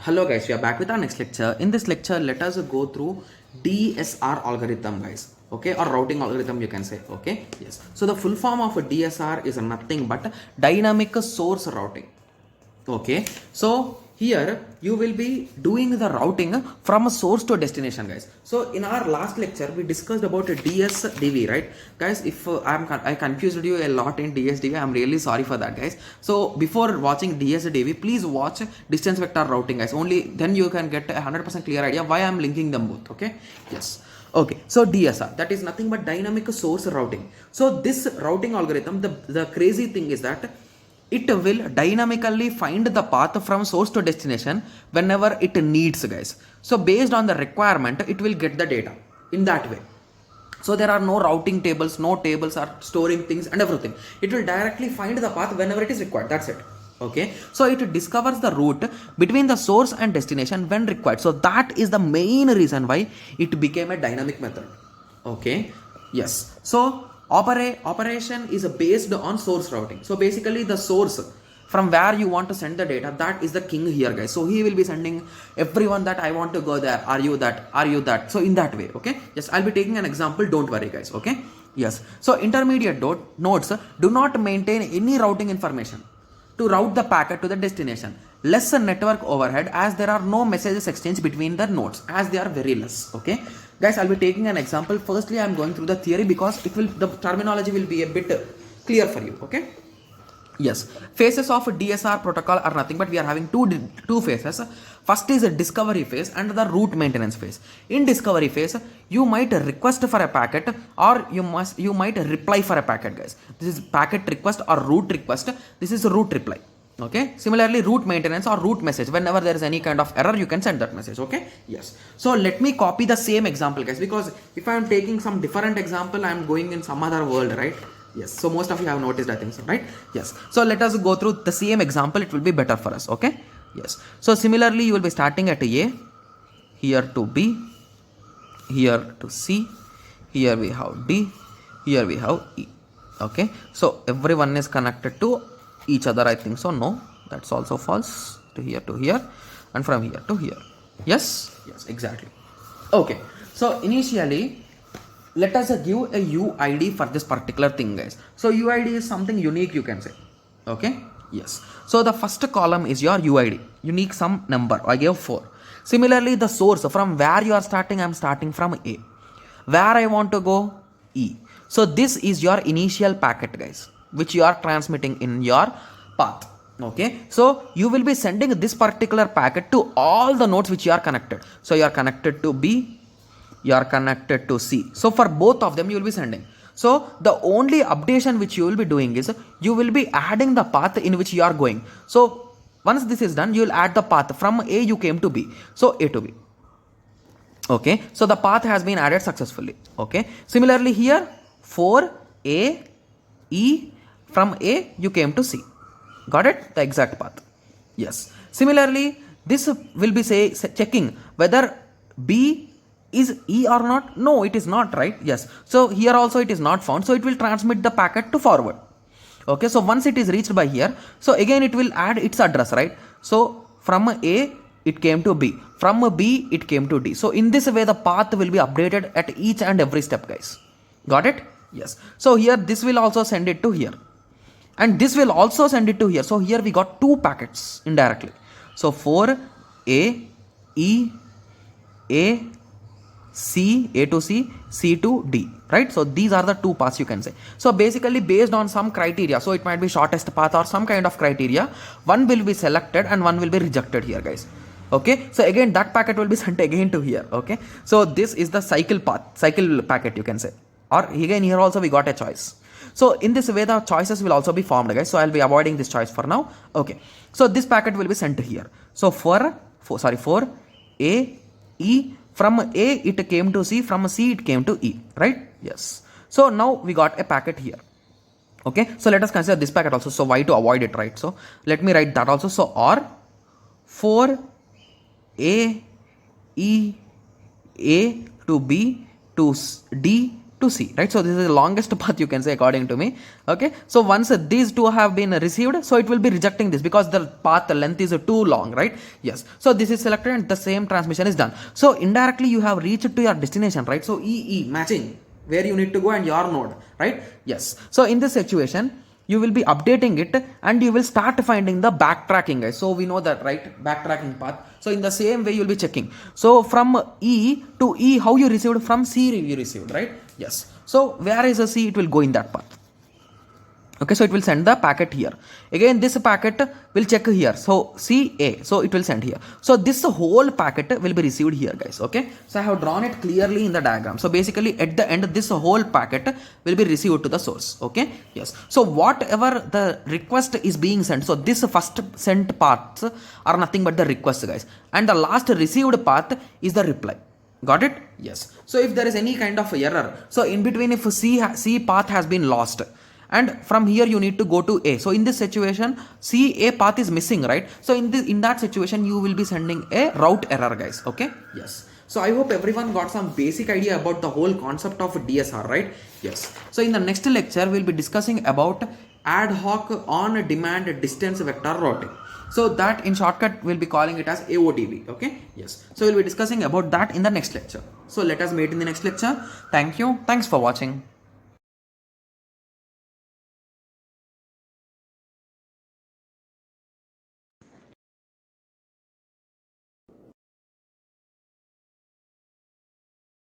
Hello guys, we are back with our next lecture. In this lecture, let us go through DSR algorithm guys. Okay, or routing algorithm you can say. Okay, yes. So the full form of a DSR is nothing but dynamic source routing. Okay, so here you will be doing the routing from a source to a destination guys. So in our last lecture we discussed about a DSDV, right guys? If I confused you a lot in DSDV, I'm really sorry for that guys. So before watching DSDV, please watch distance vector routing guys, only then you can get a 100% clear idea why I'm linking them both. Okay, yes. Okay, so DSR, that is nothing but dynamic source routing. So this routing algorithm, the crazy thing is that it will dynamically find the path from source to destination whenever it needs guys. So based on the requirement, it will get the data in that way. So there are no routing tables, no tables are storing things and everything. It will directly find the path whenever it is required. That's it. Okay, so it discovers the route between the source and destination when required. So that is the main reason why it became a dynamic method. Okay, yes. So operation is based on source routing. So basically the source from where you want to send the data, that is the king here guys. So he will be sending everyone that I want to go there, are you that, so in that way. Okay, yes, I'll be taking an example, don't worry guys. Okay, yes. So intermediate nodes do not maintain any routing information to route the packet to the destination. Less network overhead as there are no messages exchanged between the nodes, as they are very less. Okay guys, I'll be taking an example. Firstly, I'm going through the theory because the terminology will be a bit clear for you. Okay, yes. Phases of DSR protocol are nothing but we are having two phases. First is a discovery phase and the route maintenance phase. In discovery phase, you might request for a packet or you might reply for a packet guys. This is packet request or route request. This is route reply. Okay, similarly route maintenance or route message, whenever there is any kind of error you can send that message. Okay, yes. So let me copy the same example guys, because if I am taking some different example, I am going in some other world, right? Yes, so most of you have noticed, I think so, right? Yes, so let us go through the same example, it will be better for us. Okay, yes. So similarly you will be starting at A, here to B, here to C, here we have D, here we have E. Okay, so everyone is connected to each other, I think so. No, that's also false. To here and from here to here. Yes, yes, exactly. Okay, so initially let us give a UID for this particular thing guys. So UID is something unique, you can say. Okay, yes. So the first column is your UID, unique sum number. I gave 4. Similarly the source, from where you are starting, I am starting from A. Where I want to go, E. So this is your initial packet guys, which you are transmitting in your path. Okay, so you will be sending this particular packet to all the nodes which you are connected. So you are connected to B, you are connected to C. So for both of them you will be sending. So the only updation which you will be doing is you will be adding the path in which you are going. So once this is done, you will add the path from A you came to B. So A to B. Okay, so the path has been added successfully. Okay, similarly here 4A E, from A you came to C. Got it? The exact path. Yes. Similarly, this will be checking whether B is E or not. No, it is not, right? Yes. So here also it is not found. So it will transmit the packet to forward. Okay. So once it is reached by here, so again it will add its address, right? So from A it came to B. From B it came to D. So in this way the path will be updated at each and every step guys. Got it? Yes. So here this will also send it to here. And this will also send it to here. So here we got 2 packets indirectly. So 4 A, E, A, C, A to C, C to D, right? So these are the 2 paths you can say. So basically based on some criteria, so it might be shortest path or some kind of criteria, one will be selected and one will be rejected here guys. Okay, so again that packet will be sent again to here. Okay, so this is the cycle packet you can say. Or again here also we got a choice. So in this way the choices will also be formed guys. So I'll be avoiding this choice for now. Okay, so this packet will be sent here. So for A, E, from A it came to C, from C it came to E, right? Yes. So now we got a packet here. Okay, so let us consider this packet also. So why to avoid it, right? So let me write that also. So or 4 A, E, A to B to D, to C, right? So this is the longest path you can say according to me. Okay, so once these two have been received, so it will be rejecting this because the path length is too long, right? Yes, so this is selected and the same transmission is done. So indirectly you have reached to your destination, right? So EE matching where you need to go and your node, right? Yes, so in this situation you will be updating it and you will start finding the backtracking, guys. So we know that, right? Backtracking path. So in the same way you will be checking. So from E to E, how you received, from C you received, right? Yes. So where is a C, it will go in that path. Okay, so it will send the packet here. Again, this packet will check here. So CA, so it will send here. So this whole packet will be received here, guys. Okay, so I have drawn it clearly in the diagram. So basically at the end, this whole packet will be received to the source. Okay, yes. So whatever the request is being sent, so this first sent paths are nothing but the request, guys. And the last received path is the reply. Got it? Yes. So if there is any kind of error, so in between, if C path has been lost, and from here you need to go to A. So in this situation, C A path is missing, right? So in that situation, you will be sending a route error, guys. Okay? Yes. So I hope everyone got some basic idea about the whole concept of DSR, right? Yes. So in the next lecture, we'll be discussing about ad hoc on demand distance vector routing. So that in shortcut, we'll be calling it as AODV. Okay? Yes. So we'll be discussing about that in the next lecture. So let us meet in the next lecture. Thank you. Thanks for watching.